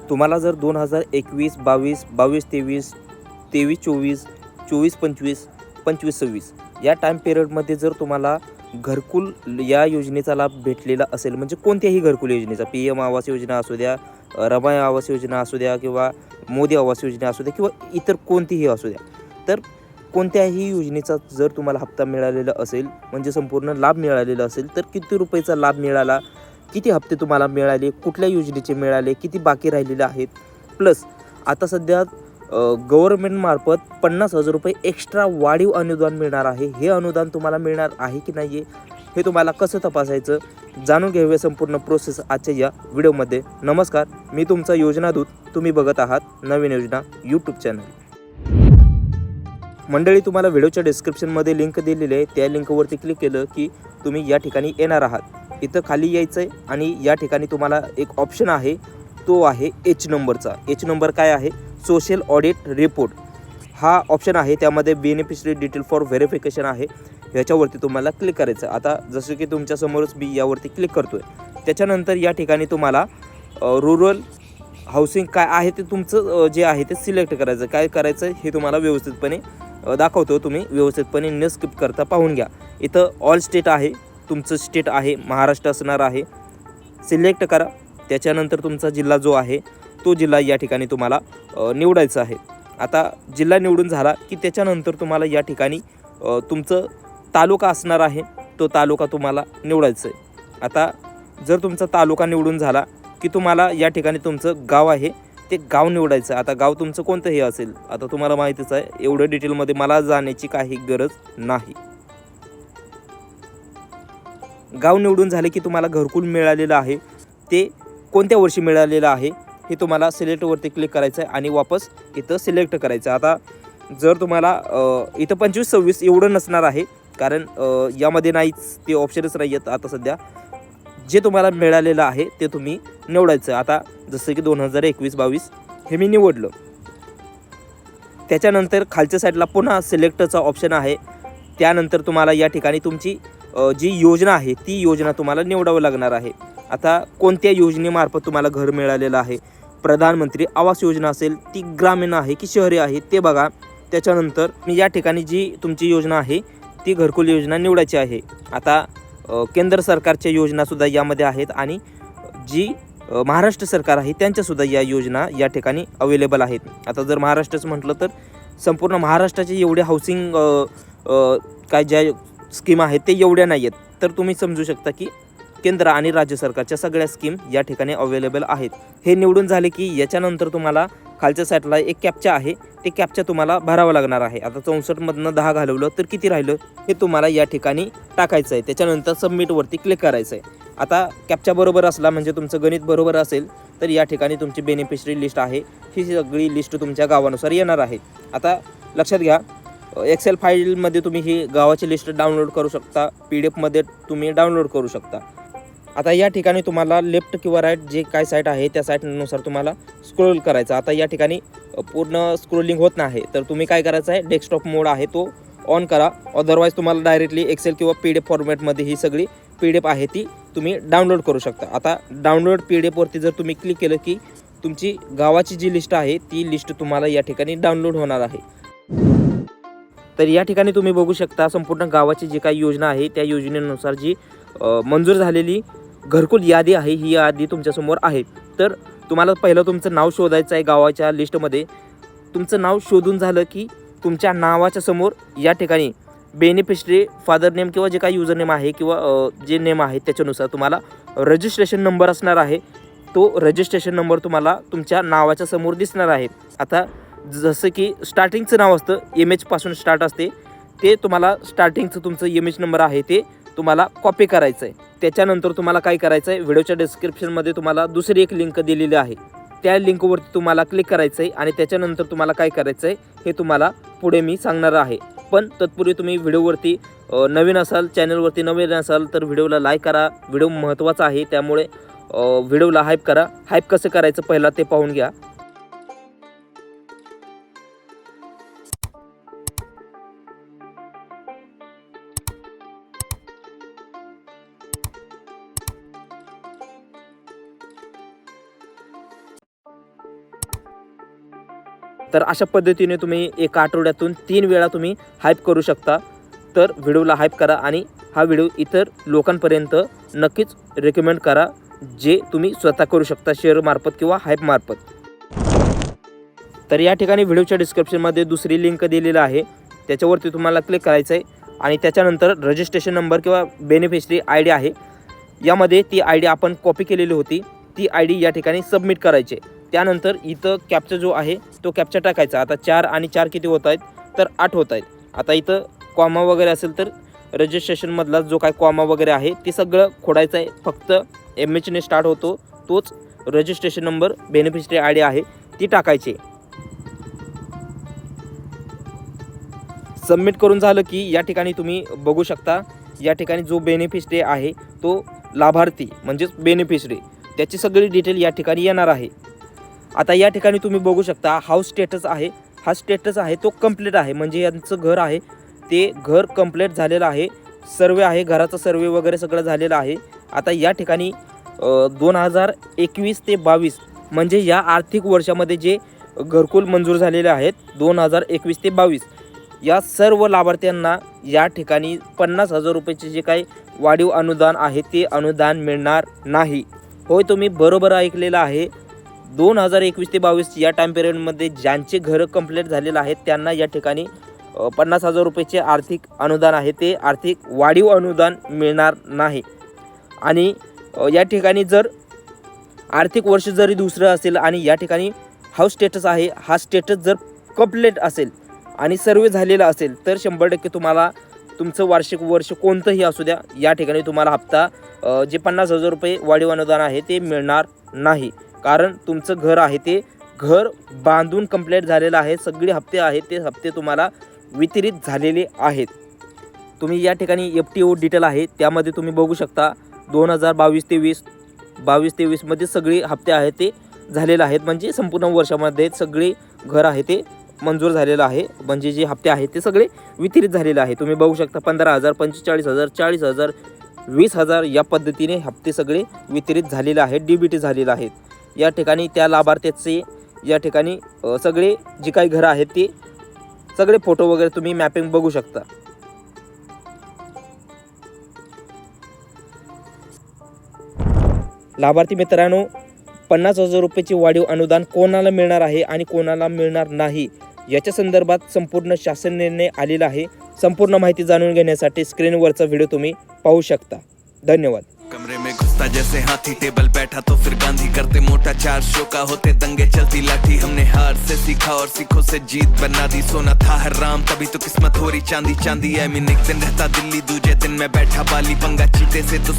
तुम्हाला जर 2021, 22, 22-23, 23-24, 24-25, 25-26 या टाईम पिरियडमध्ये जर तुम्हाला घरकुल या योजनेचा लाभ भेटलेला असेल, म्हणजे कोणत्याही घरकुल योजनेचा, PM आवास योजना असू द्या, रमाई आवास योजना असू द्या किंवा मोदी आवास योजना असू द्या किंवा इतर कोणतीही असू द्या, तर कोणत्याही योजनेचा जर तुम्हाला हप्ता मिळालेला असेल, म्हणजे संपूर्ण लाभ मिळालेला असेल, तर किती रुपयाचा लाभ मिळाला, किती हप्ते तुम्हाला मिळाले, कुठल्या योजनेचे मिळाले, किती बाकी राहिलेले आहेत, प्लस आता सध्या गव्हर्नमेंटमार्फत 50,000 रुपये एक्स्ट्रा वाढीव अनुदान मिळणार आहे. हे अनुदान तुम्हाला मिळणार आहे की नाही आहे, हे तुम्हाला कसं तपासायचं, जाणून घेऊया संपूर्ण प्रोसेस आजच्या या व्हिडिओमध्ये. नमस्कार, मी तुमचा योजना दूत. तुम्ही बघत आहात नवीन योजना यूट्यूब चॅनल. मंडळी, तुम्हाला व्हिडिओच्या डिस्क्रिप्शनमध्ये लिंक दिलेली आहे. त्या लिंकवरती क्लिक केलं की तुम्ही या ठिकाणी येणार आहात. इथं खाली यायचं आहे आणि या ठिकाणी तुम्हाला एक ऑप्शन आहे, तो आहे H नंबरचा. H नंबर काय आहे? सोशल ऑडिट रिपोर्ट हा ऑप्शन आहे. त्यामध्ये बेनिफिशरी डिटेल फॉर व्हेरिफिकेशन आहे. ह्याच्यावरती तुम्हाला क्लिक करायचं. आता जसं की तुमच्यासमोरच मी यावरती क्लिक करतो आहे. त्याच्यानंतर या ठिकाणी तुम्हाला रुरल हाऊसिंग काय आहे ते तुमचं जे आहे ते सिलेक्ट करायचं. काय करायचं हे तुम्हाला व्यवस्थितपणे दाखवतो. तुम्ही व्यवस्थितपणे न स्किप करता पाहून घ्या. इथं ऑल स्टेट आहे, तुमचं स्टेट आहे महाराष्ट्र असणार आहे. सिलेक्ट करा. त्याच्यानंतर तुमचा जिल्हा जो आहे तो जिल्हा या ठिकाणी तुम्हाला निवडायचा आहे. आता जिल्हा निवडून झाला की त्याच्यानंतर तुम्हाला या ठिकाणी तुमचं तालुका असणार आहे, तो तालुका तुम्हाला निवडायचं आहे. आता जर तुमचा तालुका निवडून झाला की तुम्हाला या ठिकाणी तुमचं गाव आहे ते गाव निवडायचं. आता गाव तुमचं कोणतंही असेल, आता तुम्हाला माहितीच आहे, एवढं डिटेलमध्ये मला जाण्याची काही गरज नाही. गाव निवडून झाले की तुम्हाला घरकुल मिळालेलं आहे ते कोणत्या वर्षी मिळालेलं आहे हे तुम्हाला सिलेक्टवरती क्लिक करायचं आहे आणि वापस इथं सिलेक्ट करायचं. आता जर तुम्हाला इथं 25-26 एवढं नसणार आहे, कारण यामध्ये नाहीच, ते ऑप्शनच नाही आहेत. आता सध्या जे तुम्हाला मिळालेलं आहे ते तुम्ही निवडायचं. आता जसं की 2021-22 हे मी निवडलं. त्याच्यानंतर खालच्या साईडला पुन्हा सिलेक्टचा ऑप्शन आहे. त्यानंतर तुम्हाला या ठिकाणी तुमची जी योजना आहे ती योजना तुम्हाला निवडावं लागणार आहे. आता कोणत्या योजनेमार्फत तुम्हाला घर मिळालेलं आहे, प्रधानमंत्री आवास योजना असेल, ती ग्रामीण आहे की शहरी आहे ते बघा. त्याच्यानंतर या ठिकाणी जी तुमची योजना आहे ती घरकुल योजना निवडायची आहे. आता केंद्र सरकारच्या योजनासुद्धा यामध्ये आहेत आणि जी महाराष्ट्र सरकार आहे त्यांच्यासुद्धा या योजना या ठिकाणी अवेलेबल आहेत. आता जर महाराष्ट्राचं म्हटलं तर संपूर्ण महाराष्ट्राचे एवढे हाऊसिंग काय ज्या स्कीम आहेत ते एवढ्या नाही आहेत. तर तुम्ही समजू शकता की केंद्र आणि राज्य सरकारच्या सगळ्या स्कीम या ठिकाणी अवेलेबल आहेत. हे निवडून झाले की याच्यानंतर तुम्हाला खालच्या साईडला एक कॅप्चा आहे, ते कॅप्चा तुम्हाला भरावं लागणार आहे. आता 64मधनं 10 घालवलं तर किती राहिलं हे तुम्हाला या ठिकाणी टाकायचं आहे. त्याच्यानंतर सबमिटवरती क्लिक करायचं आहे. आता कॅप्चा बरोबर असला म्हणजे तुमचं गणित बरोबर असेल तर या ठिकाणी तुमची बेनिफिशरी लिस्ट आहे, ही सगळी लिस्ट तुमच्या गावानुसार येणार आहे. आता लक्षात घ्या, एक्सेल फाईलमध्ये तुम्ही ही गावाची लिस्ट डाउनलोड करू शकता, PDF तुम्ही डाउनलोड करू शकता. आता या ठिकाणी तुम्हाला लेफ्ट किंवा राईट जे काय साईट आहे त्या साईटनुसार तुम्हाला स्क्रोल करायचं. आता या ठिकाणी पूर्ण स्क्रोलिंग होत नाही तर तुम्ही काय करायचं आहे, डेस्कटॉप मोड आहे तो ऑन करा. अदरवाईज तुम्हाला डायरेक्टली एक्सेल किंवा PDF फॉर्मॅटमध्ये ही सगळी PDF आहे ती तुम्ही डाउनलोड करू शकता. आता डाउनलोड PDFवरती जर तुम्ही क्लिक केलं की तुमची गावाची जी लिस्ट आहे ती लिस्ट तुम्हाला या ठिकाणी डाउनलोड होणार आहे. तर या ठिकाणी तुम्ही बघू शकता संपूर्ण गावाची जी काही योजना आहे त्या योजनेनुसार जी मंजूर झालेली घरकुल यादी आहे ही यादी तुमच्यासमोर आहे. तर तुम्हाला पहिलं तुमचं नाव शोधायचं आहे गावाच्या लिस्टमध्ये. तुमचं नाव शोधून झालं की तुमच्या नावाच्या समोर या ठिकाणी बेनिफिशरी फादर नेम किंवा जे काही युजर नेम आहे किंवा जे नेम आहे त्याच्यानुसार तुम्हाला रजिस्ट्रेशन नंबर असणार आहे. तो रजिस्ट्रेशन नंबर तुम्हाला तुमच्या नावाच्या समोर दिसणार आहे. आता जसं की स्टार्टिंगचं नाव असतं MH पासून स्टार्ट असते, ते तुम्हाला स्टार्टिंगचं तुमचं MH नंबर आहे ते तुम्हाला कॉपी करायचं आहे. त्याच्यानंतर तुम्हाला काय करायचं आहे, व्हिडिओच्या डिस्क्रिप्शनमध्ये तुम्हाला दुसरी एक लिंक दिलेली आहे, त्या लिंकवरती तुम्हाला क्लिक करायचं आहे आणि त्याच्यानंतर तुम्हाला काय करायचं आहे हे तुम्हाला पुढे मी सांगणार आहे. पण तत्पूर्वी तुम्ही व्हिडिओवरती नवीन असाल, चॅनलवरती नवीन असाल तर व्हिडिओला लाईक करा. व्हिडिओ महत्त्वाचा आहे त्यामुळे व्हिडिओला हाईप करा. हाईप कसं करायचं पहिला ते पाहून घ्या. तर अशा पद्धतीने तुम्ही एका आठवड्यातून 3 वेळा तुम्ही हाईप करू शकता. तर व्हिडिओला हाईप करा आणि हा व्हिडिओ इतर लोकांपर्यंत नक्कीच रेकमेंड करा, जे तुम्ही स्वतः करू शकता शेअर मार्फत किंवा हाईप मार्फत. तर या ठिकाणी व्हिडिओच्या डिस्क्रिप्शनमध्ये दुसरी लिंक दिलेली आहे, त्याच्यावरती तुम्हाला क्लिक करायचं आहे आणि त्याच्यानंतर रजिस्ट्रेशन नंबर किंवा बेनिफिशरी आय डी आहे, यामध्ये ती आय डी आपण कॉपी केलेली होती, ती आय डी या ठिकाणी सबमिट करायची. त्यानंतर इथं कॅप्चा जो आहे तो कॅप्चा टाकायचा. आता 4 आणि 4 किती होत आहेत, तर 8 होत आहेत. आता इथं कॉमा वगैरे असेल तर रजिस्ट्रेशनमधला जो काय कॉमा वगैरे आहे ते सगळं खोडायचं आहे. फक्त MHने स्टार्ट होतो तोच registration number beneficiary I D आहे ती टाकायची. सबमिट करून झालं की या ठिकाणी तुम्ही बघू शकता, या ठिकाणी जो बेनिफिशरी आहे तो लाभार्थी म्हणजेच बेनिफिशरी त्याची सगळी डिटेल या ठिकाणी येणार आहे. आता या ठिकाणी तुम्ही बघू शकता हाऊस स्टेटस आहे, हा स्टेटस आहे तो कंप्लीट आहे, म्हणजे यांचं घर आहे ते घर कंप्लीट झालेलं आहे. सर्वे आहे, घराचा सर्वे वगैरे सगळं झालेलं आहे. आता या ठिकाणी 2021 ते 22 म्हणजे या आर्थिक वर्षामध्ये जे घरकुल मंजूर झालेले आहेत 2021 ते 22 या सर्व लाभार्थ्यांना या ठिकाणी 50,000 रुपयाचे जे काही वाढीव अनुदान आहे ते अनुदान मिळणार नाही. होय, तुम्ही बरोबर ऐकलेलं आहे. 2021 ते 22 या टाईम पिरियडमध्ये ज्यांचे घरं कंप्लीट झालेलं आहेत त्यांना या ठिकाणी 50,000 रुपयाचे आर्थिक अनुदान आहे ते आर्थिक वाढीव अनुदान मिळणार नाही. आणि या ठिकाणी जर आर्थिक वर्ष जरी दुसरं असेल आणि या ठिकाणी हाऊस स्टेटस आहे, हा स्टेटस जर कंप्लीट असेल आणि सर्वे झालेला असेल तर 100% तुम्हाला तुमचं वार्षिक वर्ष कोणतंही असू द्या, या ठिकाणी तुम्हाला हप्ता जे 50,000 रुपये वाढीव अनुदान आहे ते मिळणार नाही. कारण तुमचं घर आहे ते घर बांधून कंप्लीट झालेलं आहे, सगळे हप्ते आहेत ते हप्ते तुम्हाला वितरित झालेले आहेत. तुम्ही या ठिकाणी FTO डिटेल आहे त्यामध्ये तुम्ही बघू शकता 2022 ते 20 मध्ये सगळे हप्ते आहेत ते झालेले आहेत, म्हणजे संपूर्ण वर्षामध्ये सगळे घर आहे ते मंजूर झालेलं आहे, म्हणजे जे हप्ते आहेत ते सगळे वितरित झालेले आहे. तुम्ही बघू शकता 15,000, 45,000, 40,000, 20,000 या पद्धतीने हप्ते सगळे वितरित झालेले आहेत, DBT झालेले आहेत. या ठिकाणी त्या लाभार्थ्याचे या ठिकाणी सगळे जे काही घरं आहेत ते सगळे फोटो वगैरे तुम्ही मॅपिंग बघू शकता. लाभार्थी मित्रांनो, 50,000 रुपयाचे वाढीव अनुदान कोणाला मिळणार आहे आणि कोणाला मिळणार नाही याच्या संदर्भात संपूर्ण शासन निर्णय आलेला आहे. संपूर्ण माहिती जाणून घेण्यासाठी स्क्रीनवरचा व्हिडिओ तुम्ही पाहू शकता. धन्यवाद. कमरे में घुसता जैसे हाथी, टेबल बैठा तो फिर गांधी, करते मोटा 4 शो का होते दंगे, चलती लाठी, हमने हार से सीखा और सीखों से जीत बना दी, सोना था हराम तभी तो किस्मत हो रही चांदी चांदी. एक दिन रहता दिल्ली, दूजे दिन मैं बैठा बाली, पंगा चीते से तो